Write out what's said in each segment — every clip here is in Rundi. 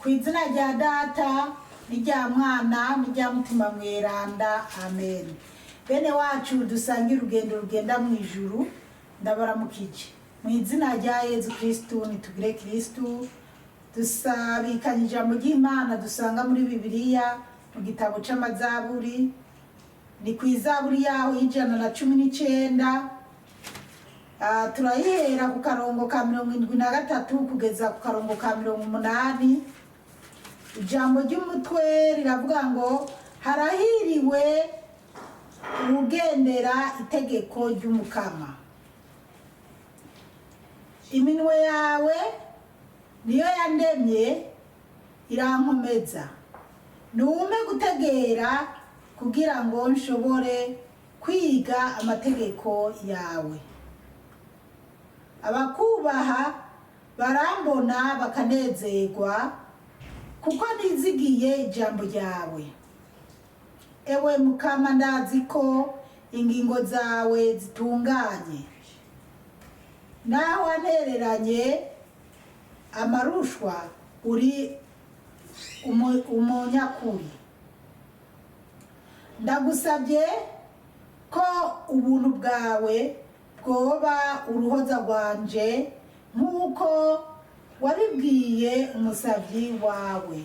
Kw'izina rya Data n'irya Mwana n'irya Mutima Mweranda, amen. Bene wacu dusangira urugendo rugenda mu ijuru, ndabaramukije mu izina rya Yesu Kristo. Nitugire Kristo, dusabikanye ijambo ry'Imana dusanga muri Bibiliya mu gitabo c'amazaburi, ni kw'izaburi yaho y'Ijana-na-19. Turayihera ku karongo ka 73 kugeza ku karongo ka 80. Ijambo ry'umutwe riravuga ngo harahiriwe ugendera itegeko ry'Umukama. Iminwe yawe niyo yandemye irankomeza, nume gutegera kugira ngo nshobore kwiga amategeko yawe. Abakwubaha barambona bakanezerwa, kuko nizigiye ijambo ryawe. Ewe Mukama, ndazi ko ingingo zawe zitunganye, naho wanereranye amarushwa uri umunyakuri. Ndagusabye ko ubuntu bwawe bwoba uruhoza rwanje, nk'uko wabibwiye umusavyi wawe.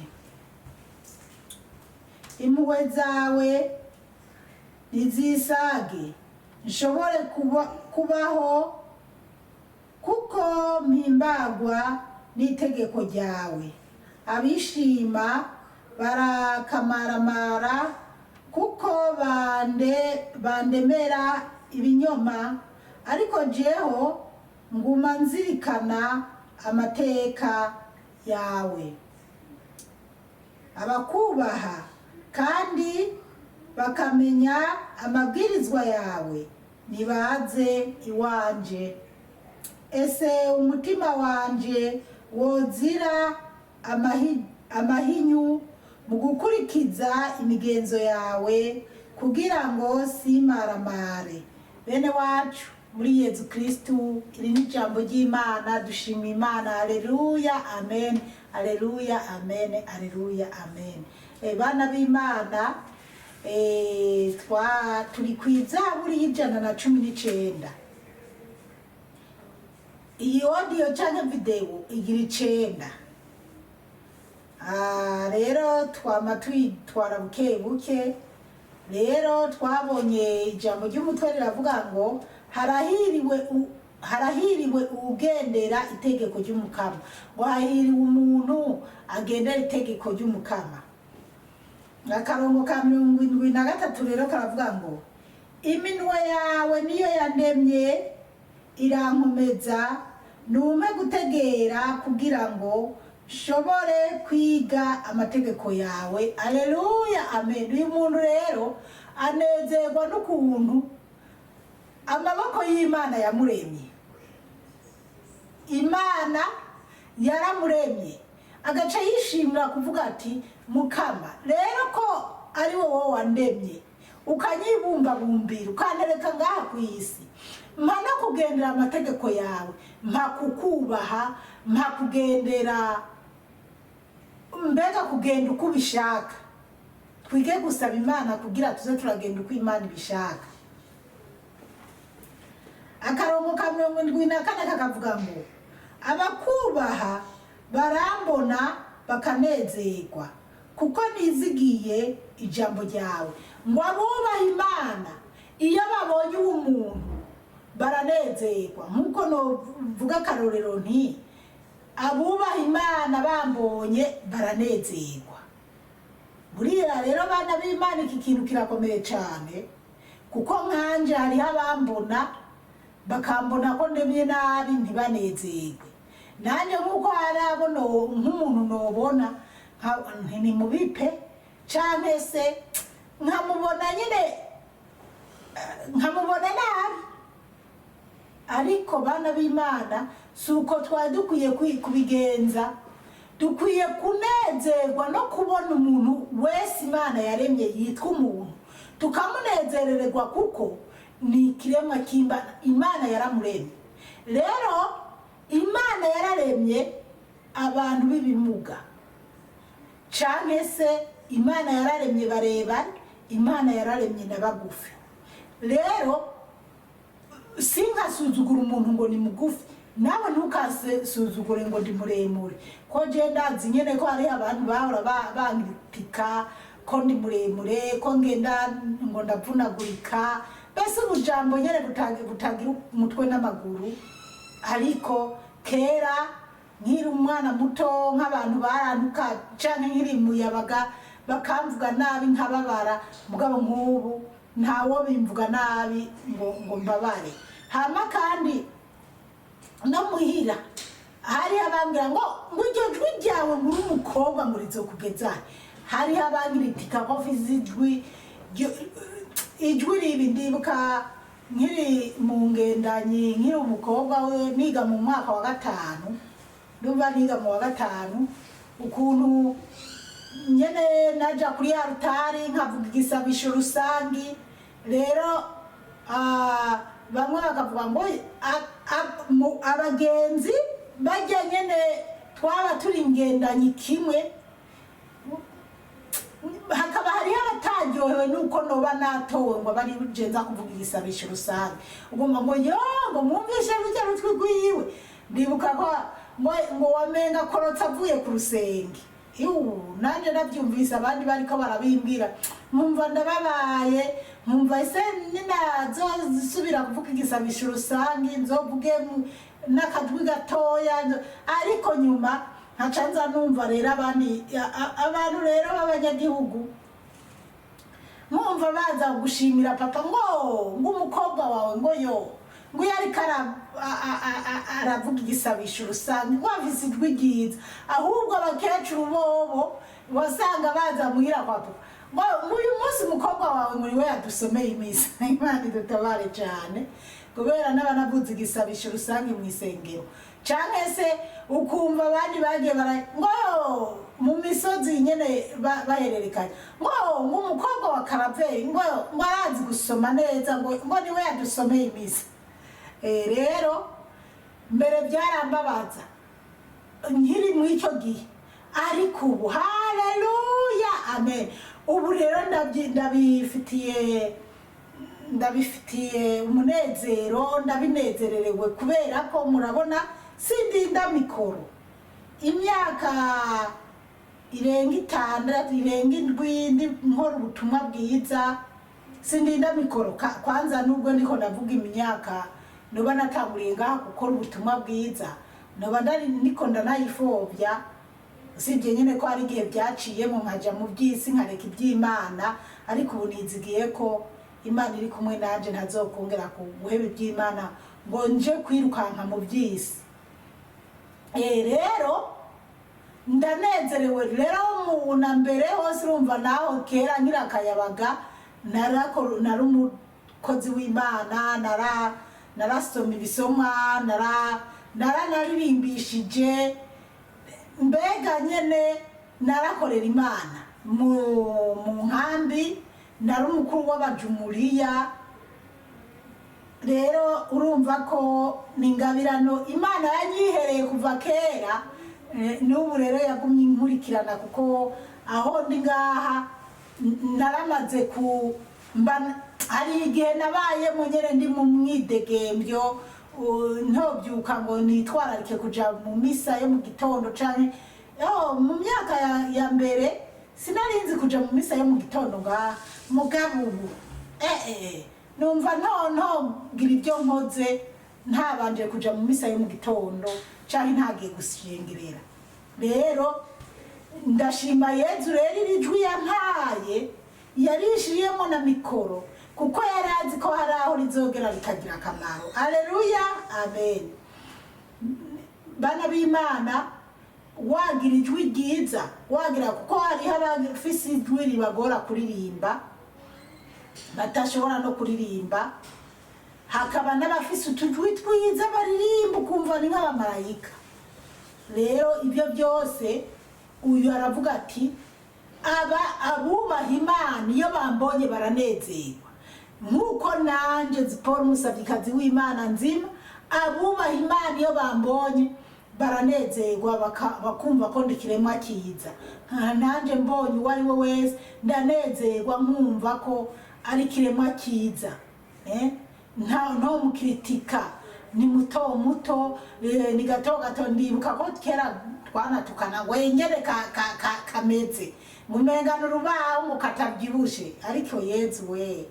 Impuhwe zawe nizisage nshobore kubaho, kuko mpimbagwa n'itegeko ryawe. Abishima barakamaramara, kuko bandemera ibinyoma, ariko jeho nguma nzirikana amateka yawe. Abakwubaha kandi bakamenya amabwirizwa yawe nibaze iwanje. Ese umutima wanje wozira amahinyu mu gukurikiza imigenzo yawe, kugira ngo simaramare. Bene wacu muri Yesu Kristo, iri ni ijambo ry'Imana. Dushima Imana. Haleluya, amen. Haleluya, amen. Haleluya, amen. Bana b'Imana, turi kw'izaburi y'Ijana-na-19. Iyi audio canke video igira 9. Rero twama twitwara buke buke. Rero twabonye ijambo ry'umutwe riravuga ngo harahiriwe ugendera itegeko ry'Umukama. Ngo hahiriwe umuntu agendera itegeko ry'Umukama. Akarongo ka 73 rero karavuga ngo iminwe yawe niyo yandemye irankomeza, nume gutegera kugira ngo nshobore kwiga amategeko yawe. Haleluya, amen. Uyu muntu rero anezerwa n'ukuntu amaboko y'Imana yamuremye. Imana yaramuremye, agaca yishimira kuvuga ati, Mukama, rero ko ari wowe wandemye, ukanyibumbabumbira, ukantereka ngaha kw'isi, mpa no kugendera amategeko yawe, mpa kukubaha, mpa kugendera, mbega kugenda uko ubishaka. Twige gusaba Imana kugira tuze turagenda uko Imana ibishaka. Akarongo ka 74 kakavuga ngo abakwubaha barambona bakanezerwa, kuko nizigiye ijambo ryawe. Ngo abubaha Imana iyo babonye umuntu baranezerwa. Nkuko novuga akarorero nti abubaha Imana bambonye baranezerwa. Buriya rero bana b'Imana, iki kintu kirakomeye cyane, kuko nkanje hariho abambona bakambona ko ndemye nabi ntibanezerwe. Nanje nkuko hari abo nk'umuntu nobona ni mubipe canke se nkamubona nyine nkamubona nabi. Ariko bana b'Imana, suko twari dukwiye kubigenza. Dukwiye kunezerwa no kubona umuntu wese Imana yaremye yitwa umuntu, tukamunezerererwa, kuko ni ikiremwa Imana yaramuremye. Rero Imana yararemye abantu b'ibimuga, canke se Imana yararemye barebare, Imana yararemye n'abagufi. Rero sinkasuzugura umuntu ngo ni mugufi, nawe ntukasuzugure ngo ndi muremure, ko je ndazi nyene ko hari abantu bahora bangipika ko ndi muremure, ko ngenda ngo ndavunagurika, bese ubujambo nyene butagira umutwe n'amaguru. Ariko kera nkiri umwana muto nk'abantu barantuka canke nkiri muyabaga bakamvuga nabi nkababara, mugabo nk'ubu ntawo bimvuga nabi ngo mbabare. Hama kandi no muhira hari abambwira ngo iryo jwi ryawe nguri umukobwa ngo rizokugeza, hari abangira itika ko ijwi ribi. Ndibuka nkiri mu ngendanyi nkiri umukobwa we niga mu mwaka wa 5, ndumva niga mu wa 5, ukuntu nyene naja kuri altari nkavuga igisabisho rusangi. Rero bamwe bakavuga ngo abagenzi bajya nyene twaba turi ngendanyi kimwe, hakaba hariho abataryohewe nuko noba natowe ngo bari bugenza kuvuga igisabisho rusange, ugomba ngo ngo mwumvishe rujya rutwi rwiwe. Ndibuka ko ngo wamenga korotsa avuye ku rusenge. Nanje nabyumvise abandi bariko barabimbwira, nkumva ndababaye, nkumva ese ninazosubira kuvuga igisabisho rusange nzovuge n'akajwi gatoya. Ariko nyuma nkaca nza numva rero abantu rero b'abanyagihugu nkumva baza gushimira papa ngo umukobwa wawe ngo yariko aravuga igisabisho rusange ngo afise ijwi ryiza. Ahubwo abakecuru bobo wasanga baza muhira kwa papa ngo uyu munsi umukobwa wawe muri we yadusomeye imisa. Imana idutabare cyane, kubera n'abanavuze igisabisho rusange mu isengero. Canke se ukumva abandi bagiye ngo mu misozi nyene bahererekanya ngo umukobwa wa Karaveri ngo arazi gusoma neza ngo niwe yadusomeye imisa. Rero mbere byarambabaza nkiri mu icyo gihe, ariko ubu haleluya amen, ubu rero ndabifitiye umunezero, ndabinezererewe kubera ko murabona sindinda mikoro imyaka irenga 6 irenga 7 nkora ubutumwa bwiza, sindinda mikoro kwanza. Nubwo ndiko ndavuga imyaka noba natanguriye ngaha gukora ubutumwa bwiza, noba niko ndanayifobya, usibye nyine ko hari igihe byaciyemo nkaja mu by'isi nkareka iby'Imana. Ariko ubu nizigiye ko Imana iri kumwe nanje, ntazokongera guheba iby'Imana ngo nje kwirukanka mu by'isi. Rero ndanezerewe rero na mbere hose urumva naho kera nyirakayabaga nari umukozi w'Imana, narasoma ibisomwa, nararimbishije, mbega nyene narakorera Imana mu nkambi, nari umukuru w'abajumuriya. Rero urumva ko ningabirano Imana yanyihereye kuva kera, n'ubu rero yagumye inkurikirana, kuko aho ndi ngaha naramaze hari igihe nabaye nyene ndi mu mwidegembyo, ntobyuka ngo nitwararike kuja mu misa yo mu gitondo canke mu myaka ya mbere sinarinzi kuja mu misa yo mu gitondo ngaha. Mugabo ubu numva ntogira ibyo nkoze ntabanje kuja mu misa yo mu gitondo canke ntagiye gushengerera. Rero ndashima Yezu rero iri jwi yampaye yarishiyemo na mikoro, kuko yarazi ko hari aho rizogera rikagira akamaro. Haleluya amen. Bana b'Imana, wagira ijwi ryiza, wagira, kuko hariho abafise ijwi ribagora kuririmba, batashobora no kuririmba. Hakaba n'abafise utujwi twiza baririmba ukumva ni nk'abamarayika. Rero ibyo byose uyu aravuga ati abubaha Imana iyo bambonye baranezerwa, nk'uko nanje Zipora umusavyikazi w'Imana nzima, abubaha Imana iyo bambonye baranezerwa bakumva ko ndi kiremwa cyiza. Nanje mbonye uwo ari we wese ndanezerwa nkumva ko ari kiremwa cyiza. Nta mukritika, ni muto ni gato ndibuka ko kera twanatukana wenyere kameze ngumengana urubaho mukatabyibushe, ariko Yezu we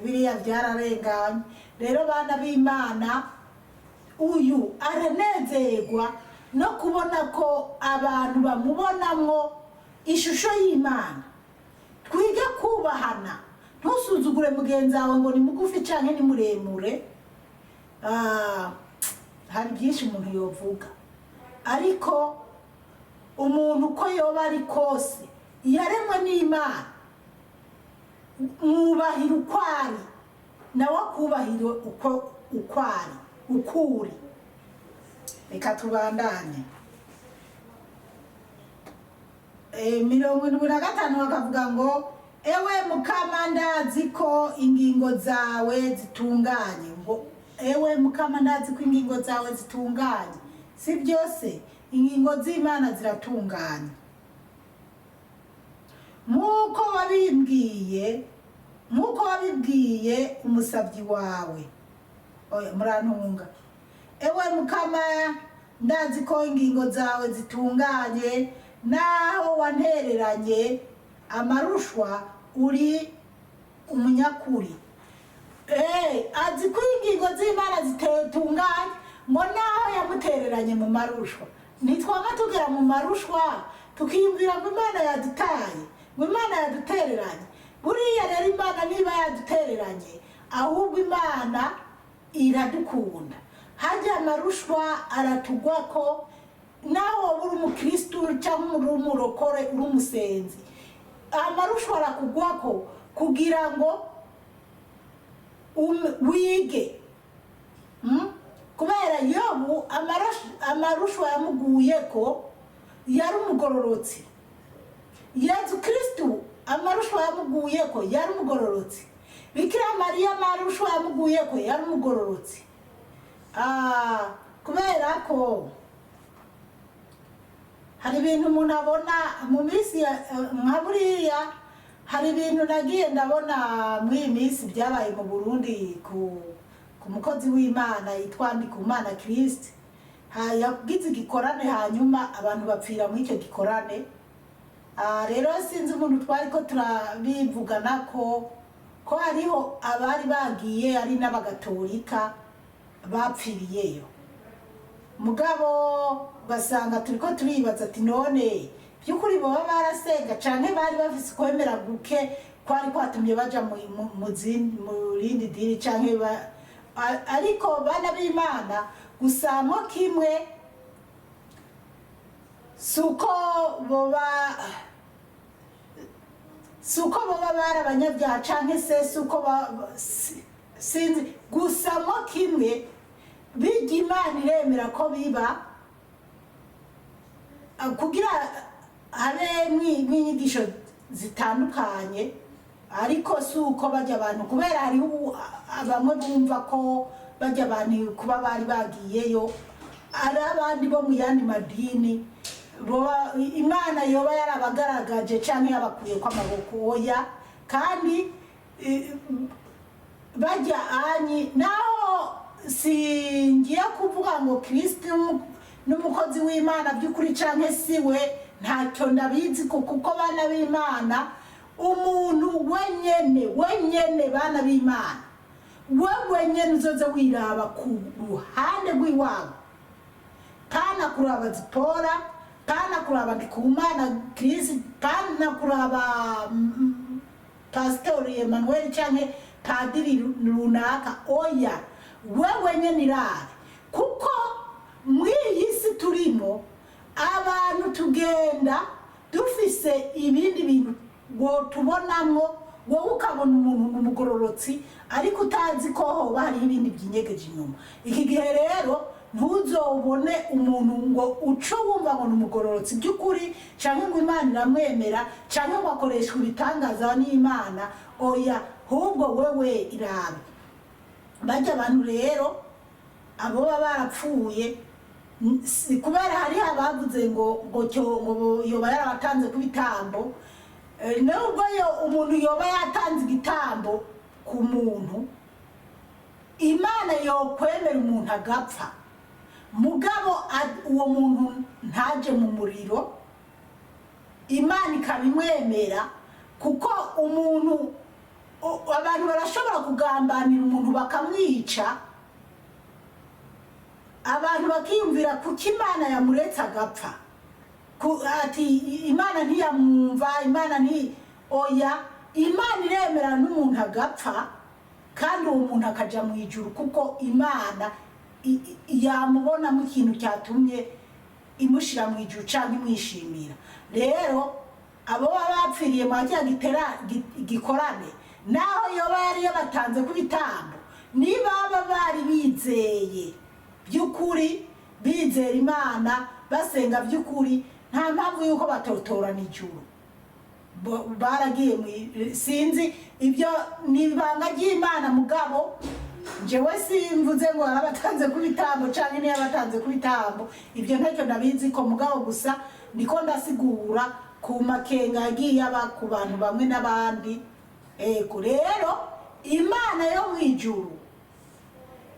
biriya byararenganye. Rero bana b'Imana, uyu aranezerwa no kubona ko abantu bamubonamwo ishusho y'Imana. Twige kubahana, ntusuzugure mugenzi wawe ngo ni mugufi canke ni muremure. Hari byinshi umuntu yovuga, ariko umuntu uko yoba ari kose yaremwe n'Imana. Mwubahira ukwari nawe akubahire ukuri. Reka tubandanye. 75 bakavuga ngo ewe Mukama ndazi ko ingingo zawe zitunganye. Ngo ewe Mukama ndazi ko ingingo zawe zitunganye. Si byose ingingo z'Imana ziratunganye. Muko wabibwiye umusabyi wawe. Oya murantunga. Ewe Mukama ndazi ko ingingo zawe zitunganye, naho wantereranye amarushwa uri umunyakuri. Azi ko ingingo z'Imana zitunganye, ngo naho yamutereranye mu marushwa. Nitwaba tugera mu marushwa tukiyumvira ngo Imana yadutaye, ngo Imana yadutereranye. Buriya rero Imana niba yadutereranye, ahubwo Imana iradukunda. Hajya amarushwa aratugwako, naho uri umukristo cyangwa uri umurokore, uri umusenzi, amarushwa arakugwako kugira ngo wige. Kubera Yobu amarushwa yamuguyeko yari umugororotsi. Yezu Kristo amarushwa yamuguyeko yari umugororotsi. Bikira Mariya amarushwa yamuguyeko yari umugororotsi. Kubera ko hari ibintu umuntu abona mu minsi nka buriya, hari ibintu nagiye ndabona muri iyi minsi byabaye mu Burundi ku mukozi w'Imana yitwa Ndikumana Christ. Yagize igikorane hanyuma abantu bapfira muri icyo gikorane. Rero sinzi umuntu twari ko turabivugana ko hariho abari bagiye ari n'abagatolika bapfiriyeyo. Mugabo basanga turiko turibaza ati none byukuri baba barasenga canke bari bafise kwemera guke kwari kwatumye baja mu rindi dini canke ariko bana b'Imana gusamo kimwe suko boba bari abanyabyaha canke se suko sinzi, gusamo kimwe bijya Imana iremera ko biba kugira habe n'inyigisho zitandukanye. Ariko suko bajya abantu, kubera hariho bamwe bumva ko bajya abantu kuba bari bagiyeyo ari abandi bo mu yandi madini Imana yoba yarabagaragaje canke yabakuye kwa maboko. Oya, kandi bajya naho singiye kuvuga ngo Kristo n'umukozi w'Imana by'ukuri canke siwe, ntacyo ndabizi kuko bana b'Imana, umuntu wenyene bana b'Imana, wenyene uzoze wiraba ku ruhande rw'iwabo, pana kuraba Zipora, pana kuraba Ndikumana Kristo, pana kuraba Pastori Emmanuel canke padiri runaka. Oya, wenyene irabe, kuko muri iyi si turimo abantu tugenda dufise ibindi bintu ngo tubonamwo, wowe ukabona umuntu umugororotsi ariko utazi ko hoba hari ibindi byinyegeje inyuma. Iki gihe rero ntuzobone umuntu ngo uco wumva ngo n'umugororotsi by'ukuri canke ngo Imana iramwemera canke ngo akoreshwa ibitangaza n'Imana. Oya, ahubwo wewe irabe. Bajya abantu rero abo baba barapfuye kubera hari abavuze ngo yoba yarabatanze ku bitambo. Nubwo umuntu yoba yatanze igitambo ku muntu, Imana yokwemera umuntu agapfa, mugabo uwo muntu ntaje mu muriro, Imana ikabimwemera. Kuko abantu barashobora kugambanira umuntu bakamwica, abantu bakiyumvira kuko Imana yamuretse agapfa, ati Imana ntiyamwumva, oya, Imana iremera n'umuntu agapfa kandi uwo muntu akaja mu ijuru, kuko Imana yamubonamo ikintu cyatumye imushira mu ijuru cyangwa imwishimira. Rero abo baba bapfiriye mu cya gikorane, naho yoba yari yabatanze ku bitambo, niba bari bizeye by'ukuri, bizera Imana, basenga by'ukuri, nta mpamvu yuko batotorana ijuru. Baragiye sinzi ibyo nibanga ry'Imana, mugabo jewe simvuze ngo arabatanze ku bitambo cyangwa niyo abatanze ku bitambo, ibyo ntacyo nabizi ko, mugabo gusa niko ndasigura ku makenga yagiye aba ku bantu bamwe n'abandi. Rero Imana yo mu ijuru,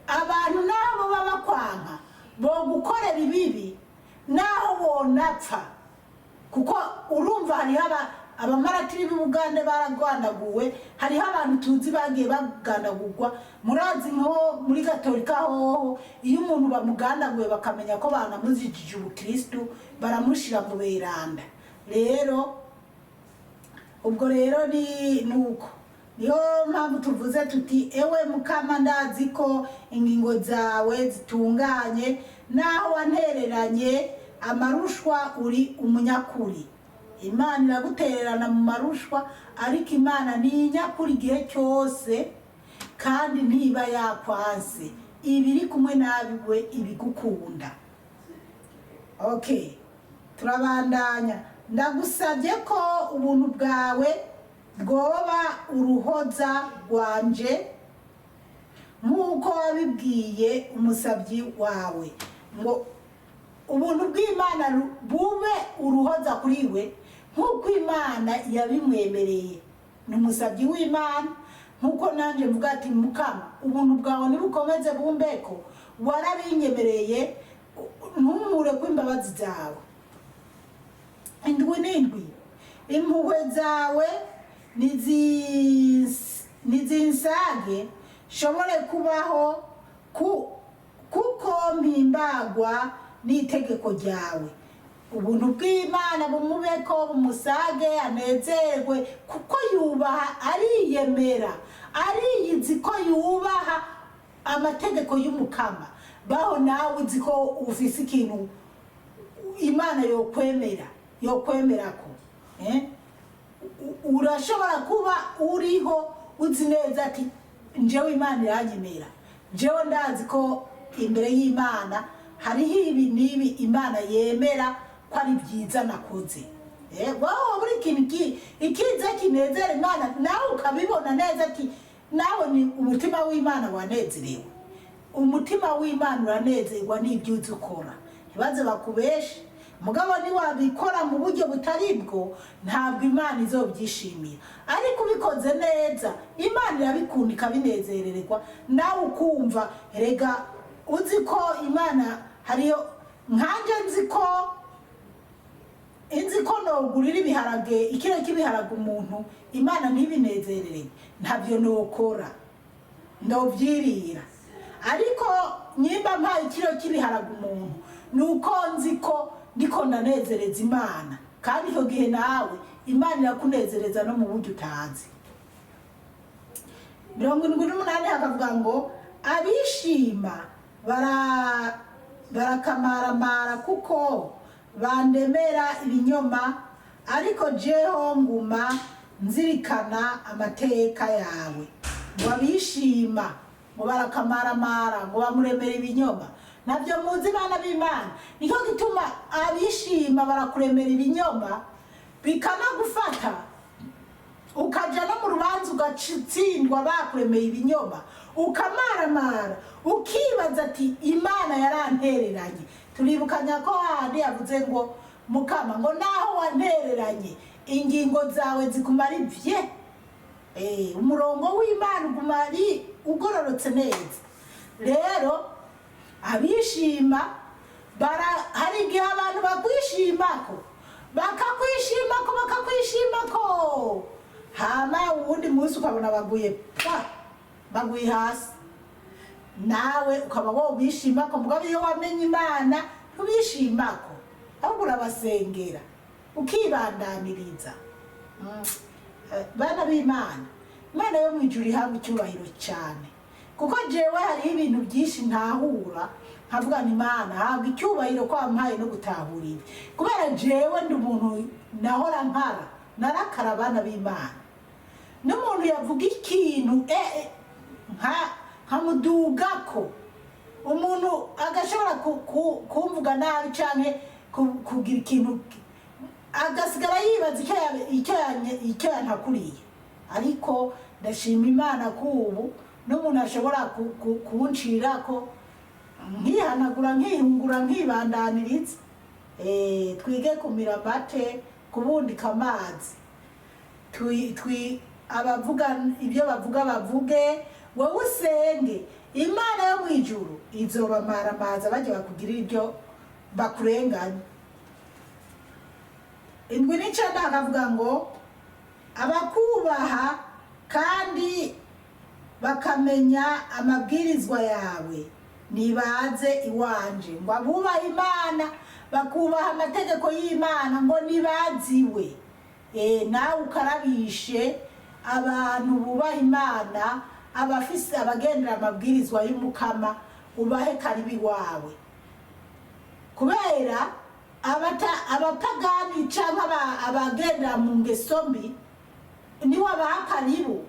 abantu nabo baba kwanka bo gukorera ibibi naho bonapfa, kuko urumva hariho abamaratiri b'Ubugande baragwanaguwe, hariho abantu tuzi bagiye bagandagurwa. Murazi nko muri Gatolika hoho, iyo umuntu bamugandaguye bakamenya ko banamuzijije ubukristu, baramushira mu beranda. Rero ubwo rero nuko niyo mpamvu tuvuze tuti, ewe Mukama, ndazi ko ingingo zawe zitunganye, naho wantereranye amarushwa uri umunyakuri. Imana iragutererana mu marushwa, ariko Imana ni inyakuri igihe cyose kandi ntiba yakwanse, ibiri kumwe nawe ibigukunda. Turabandanya. Ndagusabye ko ubuntu bwawe bwoba uruhoza rwanje, nk'uko wabibwiye umusabyi wawe, ngo ubuntu bw'Imana bube uruhoza kuri we, nk'uko Imana yabimwemereye. Ni umusabyi w'Imana, nk'uko nanjye mvuga ati, Mukama, ubuntu bwawe nibukomeze bumbeko, warabinyemereye, ntumure kw'imbabazi zawe. Indwi n'indwi, impuhwe zawe nizinsage, shobore kubaho kuko mpimbagwa n'itegeko ryawe. Ubuntu bw'Imana bumubeko, bumusage, anezerwe, kuko yubaha, ariyemera, ariyizi ko yubaha amategeko y'Umukama. Baho nawe uzi ko ufise ikintu Imana yokwemera ko. Urashobora kuba uriho uzi neza ati, njewe Imana iranyemera, njewe ndazi ko imbere y'Imana hariho ibi n'ibi Imana yemera ko ari byiza nakoze. Wowe buri kintu ikiza kinezera Imana, nawe ukabibona neza ati, nawe ni umutima w'Imana wanezerewe. Umutima w'Imana uranezerwa n'ibyo uzi ukora, ntibaze bakubeshe. Mugabo niwabikora mu buryo butari bwo, ntabwo Imana izobyishimira. Ariko ubikoze neza, Imana irabikunda ikabinezererwa, nawe ukumva, erega uzi ko Imana hariyo nkanje nzi ko nogurira ibiharage, ikiro cy'ibiharage umuntu, Imana ntibinezerere, ntabyo nokora, ndobyirira. Ariko nyimba mpaye ikiro cy'ibiharage umuntu, nuko nzi ko ndiko ndanezereza Imana, kandi icyo gihe nawe Imana irakunezereza no mu buryo utazi. 78 hakavuga ngo, abishima barakamaramara kuko bandemera ibinyoma, ariko jeho nguma nzirikana amateka yawe. Ngo abishima ngo barakamaramara, ngo bamuremera ibinyoma, nabyo muzi bana b'Imana. Niko gituma abishima barakuremera ibinyoma, bikanagufata ukaja no mu rubanza ugatsindwa bakuremeye ibinyoma, ukamaramara, ukibaza ati, Imana yarantereranye, turibukanya ko handi yavuze ngo Mukama ngo naho wantereranye ingingo zawe zikumara ivye. Umurongo w'Imana ugumari ugororotse neza. Rero abishima hari igihe abantu bakwishimako bakakwishimako hama uwundi munsi ukabona baguye hasi, nawe ukaba wobishimako. Mugabo iyo wamenye Imana ntubishimako, ahubwo urabasengera ukibandaniriza. Bana b'Imana, Imana yo mwijuru ihabwa icyubahiro cyane, kuko jewe hariho ibintu byinshi ntahura nkavuga ni Imana habwa icyubahiro ko wampaye no gutahura ibi, kubera jewe ndi umuntu nahora nkara narakara. Abana b'Imana, n'umuntu yavuga ikintu nkamudugako, umuntu agashobora kumvuga nabi canke kugira ikintu agasigara yibaza icyo yantakuriye. Ariko ndashima Imana ko ubu n'umuntu ashobora kuncirako nkihanagura nkihungura nkibandaniriza. Twige kumira amate kubundika amazi, abavuga ibyo bavuga bavuge, wowe usenge. Imana yo mwijuru izobamara amazi bajya bakugirira ibyo bakurenganya. Indwi n'icenda akavuga ngo abakubaha kandi bakamenya amabwirizwa yawe nibaze iwanje. Ngo abubaha Imana bakubaha amategeko y'Imana ngo nibaziwe. Nawe ukarabishe abantu bubaha Imana, abafise abagendera amabwirizwa y'Umukama, ubahe karibi wawe. Kubera abapagani canke abagendera mu ngeso mbi niwe abaha karibu,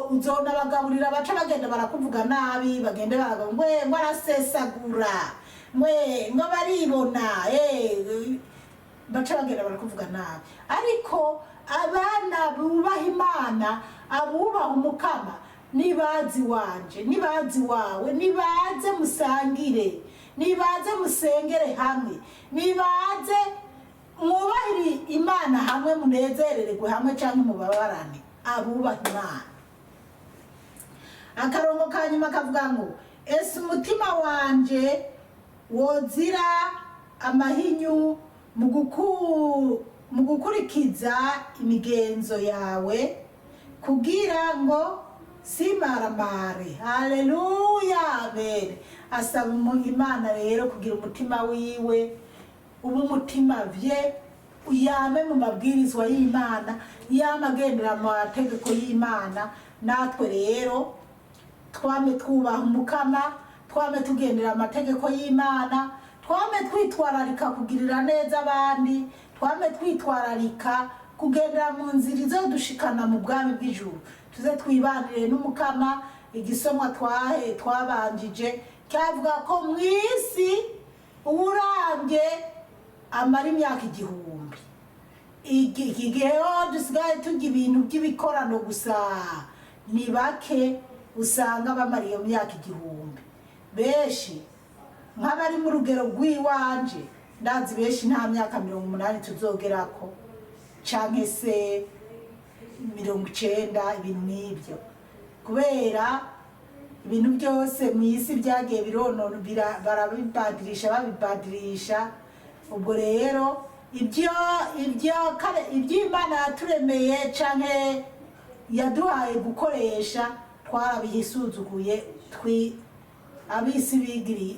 uzona bagaburira baca bagenda barakuvuga nabi, bagende baravuga ngo arasesagura, ngo baribona, baca bagenda barakuvuga nabi. Ariko abana bubaha Imana, abubaha Umukama, nibazi wanje, nibazi wawe, nibaze musangire, nibaze musengere hamwe, nibaze mwubahire Imana hamwe, munezerererwe hamwe canke mubabarane. Abubaha Imana. Akarongo kanyuma kavuga ngo ese umutima wanje wozira amahinyu mu gukurikiza imigenzo yawe kugira ngo simaramare. Haleluya, amen. Asaba Imana rero kugira umutima wiwe ubu umutima vye uyame mu mabwirizwa y'Imana, yamagendera mu mategeko y'Imana. Natwe rero twame twubaha Umukama, twame tugendera amategeko y'Imana, twame twitwararika kugirira neza abandi, twame twitwararika kugendera mu nzira izodushikana mu bwami bw'ijuru. Tuze twibanire n'Umukama. Igisomwa twabanjije cyavuga ko mu isi urambye amara imyaka 1000. Igihe dusigaye tugira ibintu by'ibikorano gusa ni bake usanga bamara iyo myaka 1000. Benshi nk'abari mu rugero rw'iwanje ndazi benshi nta myaka 80 tuzogerako canke se 90, ibintu nk'ibyo, kubera ibintu byose mu isi byagiye bironona, babibadirisha. Ubwo rero ibyo Imana yaturemeye canke yaduhaye gukoresha twarabihisuzuguye, abisi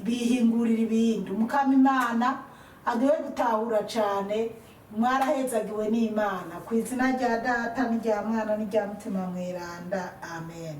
bihingurira ibindi. Umukama Imana aduhe gutahura cane. Mwarahezagiwe n'Imana. Ku izina rya Data n'irya Mwana n'irya Mutima Mweranda, amen.